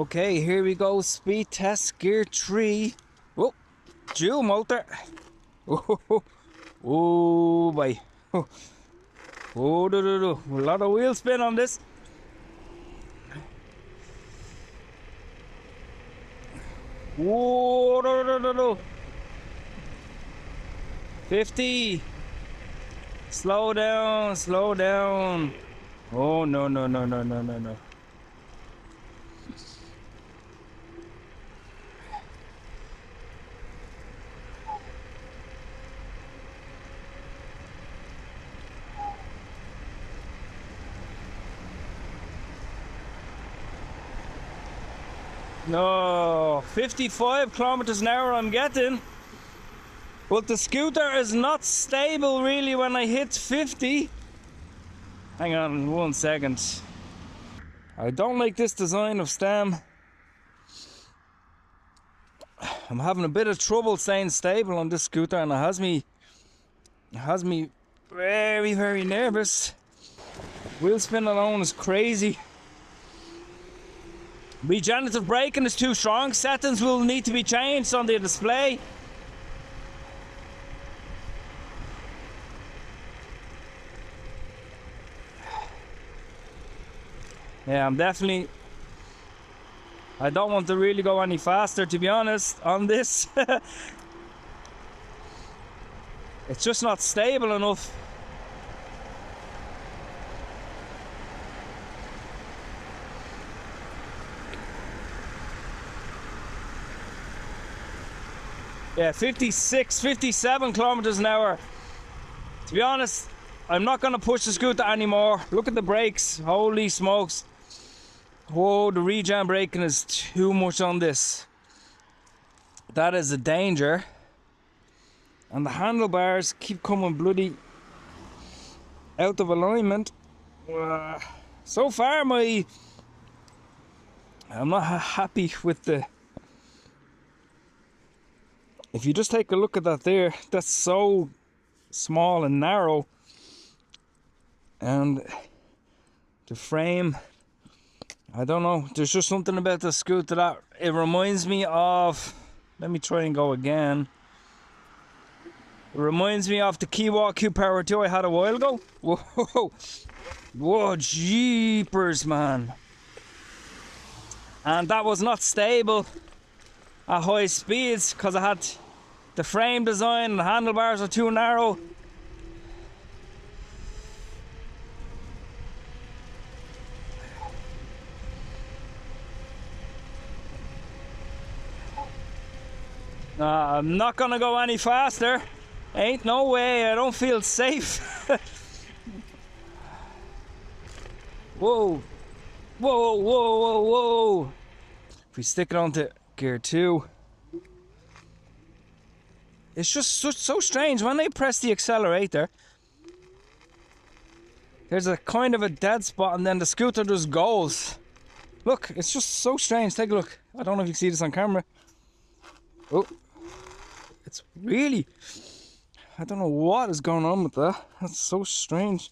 Okay, here we go. Speed test gear 3. Oh, dual motor. Oh, boy. Oh, a lot of wheel spin on this. Oh, 50. Slow down, slow down. Oh, no. No, 55 kilometers an hour I'm getting. But the scooter is not stable really when I hit 50. Hang on 1 second. I don't like this design of stem. I'm having a bit of trouble staying stable on this scooter, and it has me very, very nervous. Wheel spin alone is crazy. Regenerative braking is too strong. Settings will need to be changed on the display. Yeah, I don't want to really go any faster, to be honest, on this. It's just not stable enough. Yeah, 56, 57 kilometers an hour. To be honest, I'm not going to push the scooter anymore. Look at the brakes. Holy smokes. Whoa, the regen braking is too much on this. That is a danger. And the handlebars keep coming bloody out of alignment. So far, I'm not happy with the... If you just take a look at that there, that's so small and narrow. And the frame, I don't know, there's just something about the scooter that it reminds me of. Let me try and go again. It reminds me of the Angwatt Q Power 2 I had a while ago. Whoa, whoa, jeepers, man. And that was not stable at high speeds because I had the frame design and the handlebars are too narrow. I'm not gonna go any faster. Ain't no way, I don't feel safe. Whoa, whoa. If we stick it onto gear 2, it's just so strange. When I press the accelerator, there's a kind of a dead spot and then the scooter just goes. Look, it's just so strange. Take a look. I don't know if you can see this on camera. Oh, it's really... I don't know what is going on with that. That's so strange.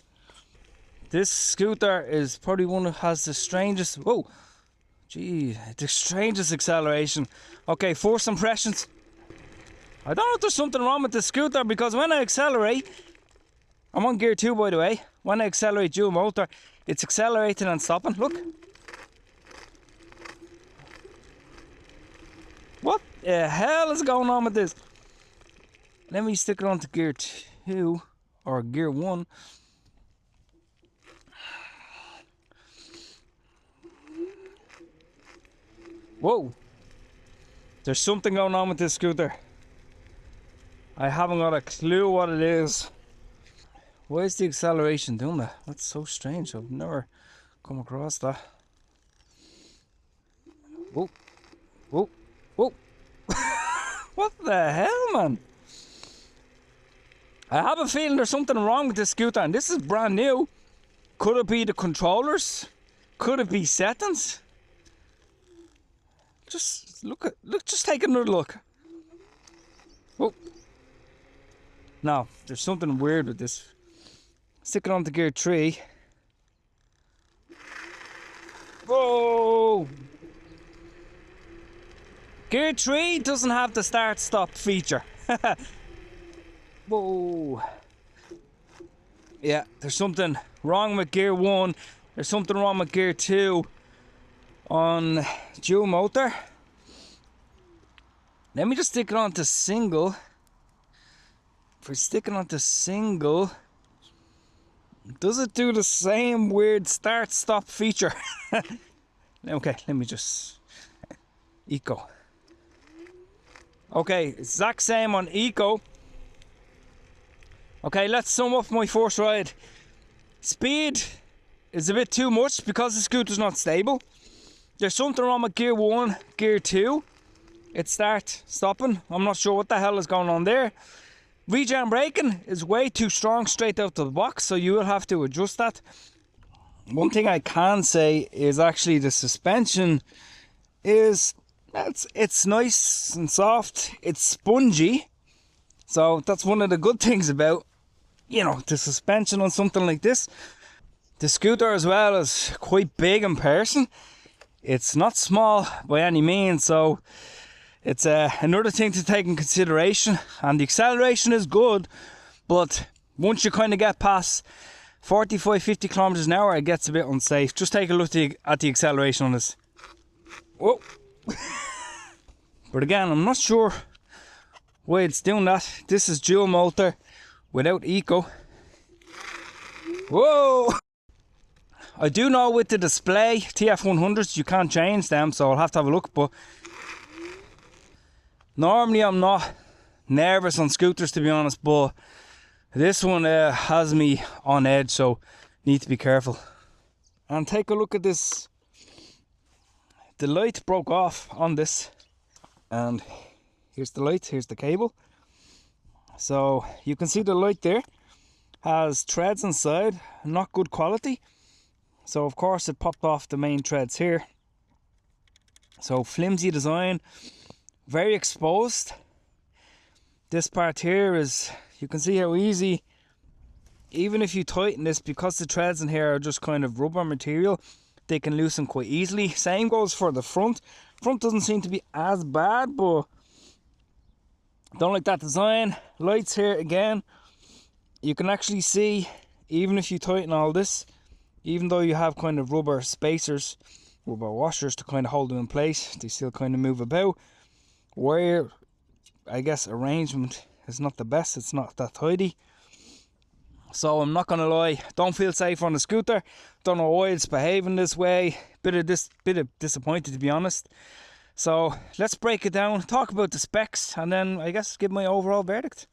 This scooter is probably one that has the strangest... Whoa! Gee, the strangest acceleration. Okay, force impressions. I don't know if there's something wrong with the scooter because when I accelerate... I'm on gear 2, by the way. When I accelerate dual motor, it's accelerating and stopping. Look. What the hell is going on with this? Let me stick it onto gear 2 or gear 1. Whoa! There's something going on with this scooter. I haven't got a clue what it is. Why is the acceleration doing that? That's so strange. I've never come across that. Whoa! Whoa! Whoa! What the hell, man? I have a feeling there's something wrong with this scooter, and this is brand new. Could it be the controllers? Could it be settings? Just just take another look. Oh. No, there's something weird with this. Stick it on to gear 3. Whoa! Gear 3 doesn't have the start stop feature. Whoa. Yeah, there's something wrong with gear 1. There's something wrong with gear 2 on dual motor. Let me just stick it on to single. If we stick it on to single, does it do the same weird start stop feature? Okay, let me just eco. Okay, exact same on eco. Okay, let's sum up my first ride. Speed is a bit too much because the scooter's not stable. There's something wrong with gear 1, gear 2. It starts stopping. I'm not sure what the hell is going on there. Regen braking is way too strong straight out of the box, so you will have to adjust that. One thing I can say is actually the suspension is it's nice and soft. It's spongy, so that's one of the good things about, you know, the suspension on something like this. The scooter as well is quite big in person. It's not small by any means, so it's another thing to take in consideration. And the acceleration is good, but once you kind of get past 45-50 kilometers an hour, it gets a bit unsafe. Just take a look at the acceleration on this. Whoa. But again, I'm not sure why it's doing that. This is dual motor without eco. Whoa. I do know with the display TF100s you can't change them, so I'll have to have a look. But normally I'm not nervous on scooters, to be honest, but this one has me on edge, so need to be careful. And take a look at this. The light broke off on this, and here's the light, here's the cable. So you can see the light there has threads inside, not good quality. So of course it popped off the main threads here. So flimsy design, very exposed. This part here is, you can see how easy, even if you tighten this, because the threads in here are just kind of rubber material, they can loosen quite easily. Same goes for the front. Front doesn't seem to be as bad, but don't like that design. Lights here again, you can actually see, even if you tighten all this, even though you have kind of rubber spacers, rubber washers to kind of hold them in place, they still kind of move about. Wire, I guess, arrangement is not the best. It's not that tidy. So I'm not gonna lie, don't feel safe on the scooter. Don't know why it's behaving this way. Bit of disappointed, to be honest. So let's break it down, talk about the specs, and then I guess give my overall verdict.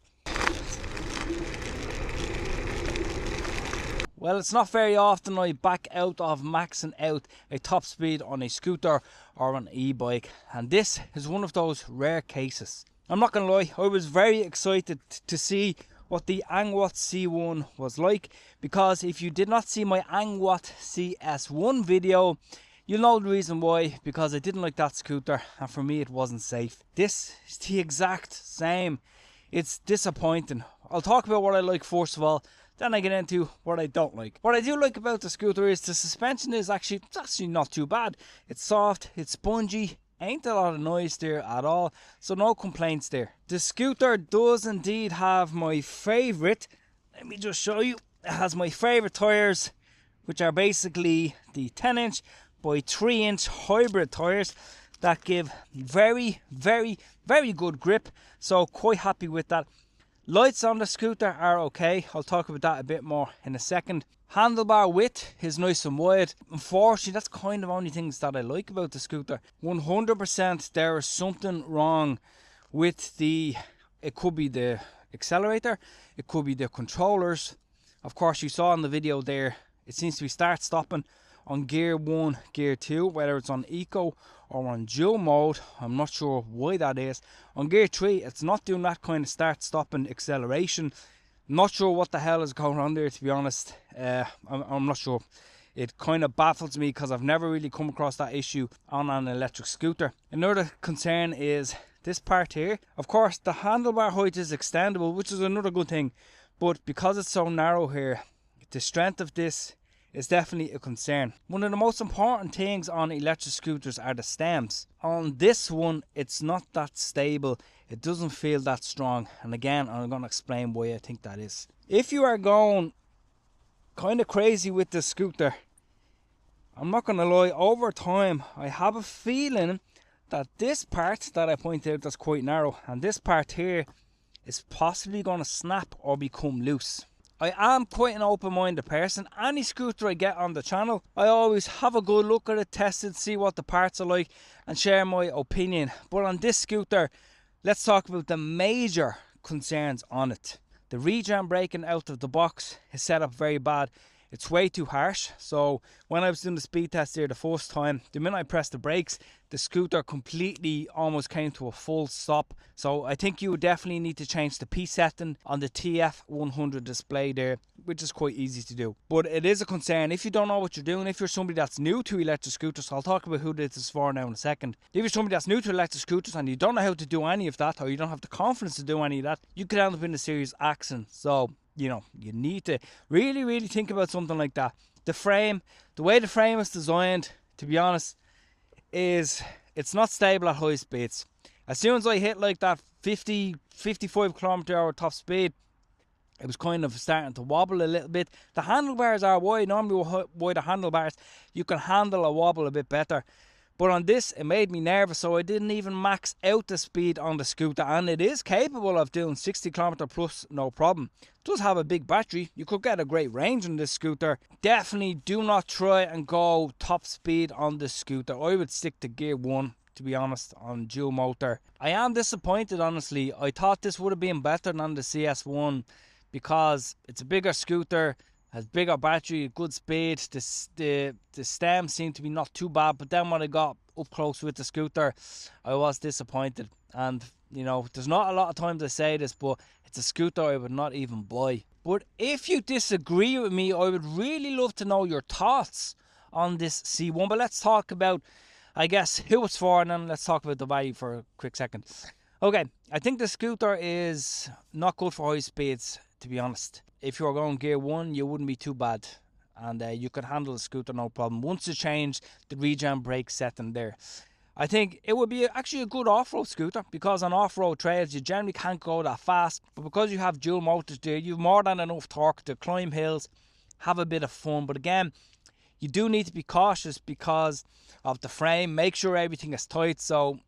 Well, it's not very often I back out of maxing out a top speed on a scooter or an e-bike, and this is one of those rare cases. I'm not gonna lie, I was very excited to see what the Angwatt C1 was like, because if you did not see my Angwatt CS1 video, you'll know the reason why, because I didn't like that scooter and for me it wasn't safe. This is the exact same. It's disappointing. I'll talk about what I like first of all, then I get into what I don't like. What I do like about the scooter is the suspension is actually not too bad. It's soft, it's spongy, ain't a lot of noise there at all, so no complaints there. The scooter does indeed have my favourite, let me just show you, it has my favourite tyres, which are basically the 10-inch by 3-inch hybrid tyres that give very good grip, so quite happy with that. Lights on the scooter are okay, I'll talk about that a bit more in a second. Handlebar width is nice and wide. Unfortunately, that's kind of only things that I like about the scooter. 100% there is something wrong with it could be the accelerator, it could be the controllers. Of course, you saw in the video there, it seems to be start stopping on gear 1, gear 2, whether it's on eco or on dual mode. I'm not sure why that is. On gear 3, it's not doing that kind of start stopping acceleration. Not sure what the hell is going on there, to be honest. I'm not sure. It kind of baffles me because I've never really come across that issue on an electric scooter. Another concern is this part here. Of course, the handlebar height is extendable, which is another good thing, but because it's so narrow here, the strength of this is definitely a concern. One of the most important things on electric scooters are the stems. On this one, it's not that stable. It doesn't feel that strong. And again, I'm going to explain why I think that is. If you are going kind of crazy with the scooter, I'm not going to lie, over time, I have a feeling that this part that I pointed out that's quite narrow, and this part here is possibly going to snap or become loose. I am quite an open-minded person. Any scooter I get on the channel, I always have a good look at it, test it, see what the parts are like, and share my opinion. But on this scooter, let's talk about the major concerns on it. The rejam braking out of the box is set up very bad. It's way too harsh. So when I was doing the speed test here the first time, the minute I pressed the brakes, the scooter completely almost came to a full stop. So I think you would definitely need to change the P setting on the TF100 display there, which is quite easy to do. But it is a concern if you don't know what you're doing. If you're somebody that's new to electric scooters, I'll talk about who this is for now in a second. If you're somebody that's new to electric scooters and you don't know how to do any of that, or you don't have the confidence to do any of that, you could end up in a serious accident. So you know, you need to really think about something like that. The frame, the way the frame is designed, to be honest, is it's not stable at high speeds. As soon as I hit like that 55 km/h top speed, it was kind of starting to wobble a little bit. The handlebars are wide. Normally with wider handlebars, you can handle a wobble a bit better. But on this, it made me nervous, so I didn't even max out the speed on the scooter. And it is capable of doing 60 km plus, no problem. It does have a big battery. You could get a great range on this scooter. Definitely do not try and go top speed on this scooter. I would stick to gear 1, to be honest, on dual motor. I am disappointed, honestly. I thought this would have been better than the CS1 because it's a bigger scooter, has bigger battery, good speed. The stems seem to be not too bad, but then when I got up close with the scooter, I was disappointed. And you know, there's not a lot of time to say this, but it's a scooter I would not even buy. But if you disagree with me, I would really love to know your thoughts on this C1. But let's talk about, I guess, who it's for, and then let's talk about the value for a quick second. Okay, I think the scooter is not good for high speeds, to be honest. If you were going gear 1, you wouldn't be too bad, and you could handle the scooter no problem once you change the rejam brake setting there. I think it would be actually a good off-road scooter, because on off-road trails you generally can't go that fast, but because you have dual motors there, you have more than enough torque to climb hills, have a bit of fun. But again, you do need to be cautious because of the frame. Make sure everything is tight, so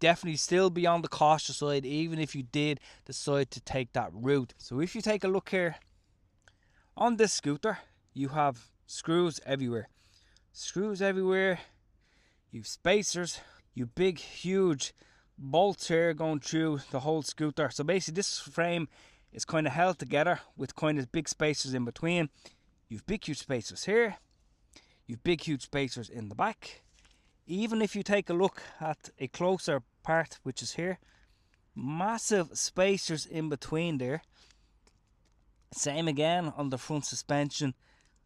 definitely still be on the cautious side even if you did decide to take that route. So if you take a look here on this scooter, you have screws everywhere. You've spacers, you big huge bolts here going through the whole scooter. So basically this frame is kind of held together with kind of big spacers in between. You've big huge spacers here, you've big huge spacers in the back. Even if you take a look at a closer part, which is here, massive spacers in between there. Same again on the front suspension.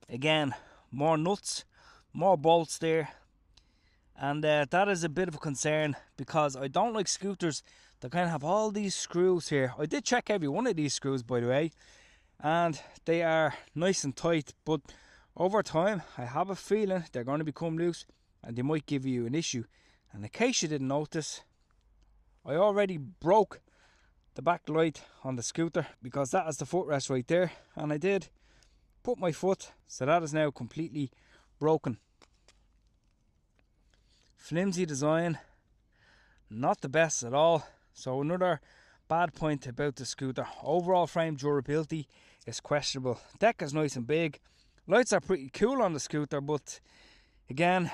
Again, more nuts, more bolts there. And that is a bit of a concern, because I don't like scooters that kind of have all these screws here. I did check every one of these screws, by the way, and they are nice and tight, but over time I have a feeling they're going to become loose and they might give you an issue. And in case you didn't notice, I already broke the back light on the scooter, because that is the footrest right there, and I did put my foot, so that is now completely broken. Flimsy design, not the best at all. So another bad point about the scooter. Overall frame durability is questionable. Deck is nice and big, lights are pretty cool on the scooter, but again,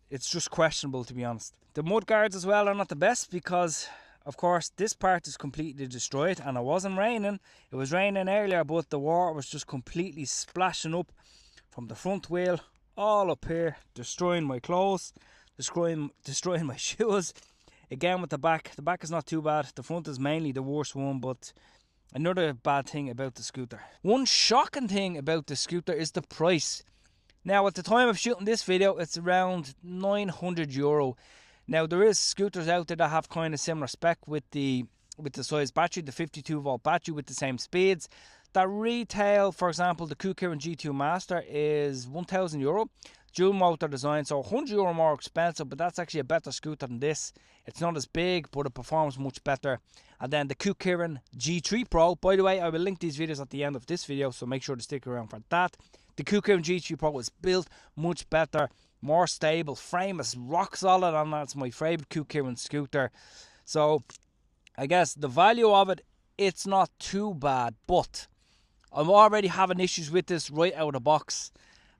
it's just questionable, to be honest. The mud guards as well are not the best, because of course this part is completely destroyed, and it wasn't raining. It was raining earlier, but the water was just completely splashing up from the front wheel all up here, destroying my clothes, destroying my shoes. Again with the back is not too bad. The front is mainly the worst one. But another bad thing about the scooter, one shocking thing about the scooter, is the price. Now at the time of shooting this video, it's around €900. Now there is scooters out there that have kind of similar spec with the size battery, the 52 volt battery with the same speeds. that retail, for example, the Kukirin G2 Master is €1,000. Dual motor design, so €100 more expensive, but that's actually a better scooter than this. It's not as big, but it performs much better. And then the Kukirin G3 Pro, by the way, I will link these videos at the end of this video, so make sure to stick around for that. The Kukirin G3 Pro is built much better, more stable, frame is rock solid, and that's my favourite Kukirin scooter. So I guess the value of it, it's not too bad, but I'm already having issues with this right out of the box.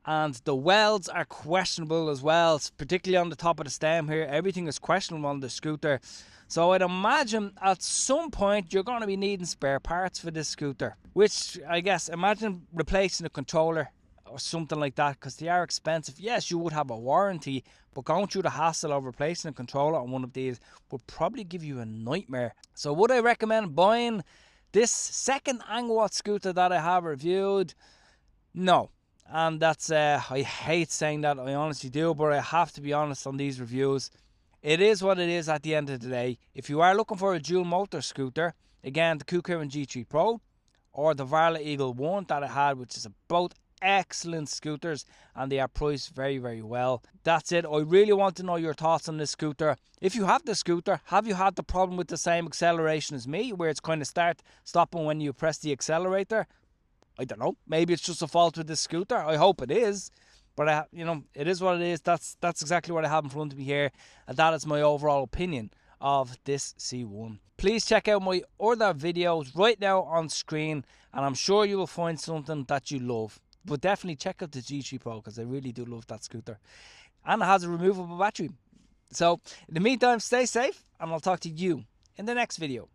And the welds are questionable as well, particularly on the top of the stem here. Everything is questionable on the scooter. So I'd imagine at some point you're going to be needing spare parts for this scooter. Which, I guess, imagine replacing a controller or something like that, because they are expensive. Yes, you would have a warranty, but going through the hassle of replacing a controller on one of these would probably give you a nightmare. So would I recommend buying this second Angwatt scooter that I have reviewed? No. And that's, I hate saying that, I honestly do, but I have to be honest on these reviews. It is what it is at the end of the day. If you are looking for a dual motor scooter, again, the Kukirin G3 Pro or the Varla Eagle 1 that I had, which is both excellent scooters, and they are priced very, very well. That's it. I really want to know your thoughts on this scooter. If you have the scooter, have you had the problem with the same acceleration as me, where it's kind of stopping when you press the accelerator? I don't know. Maybe it's just a fault with this scooter. I hope it is. But, it is what it is. That's exactly what I have in front of me here. And that is my overall opinion of this C1. Please check out my other videos right now on screen. And I'm sure you will find something that you love. But definitely check out the G3 Pro, because I really do love that scooter. And it has a removable battery. So, in the meantime, stay safe. And I'll talk to you in the next video.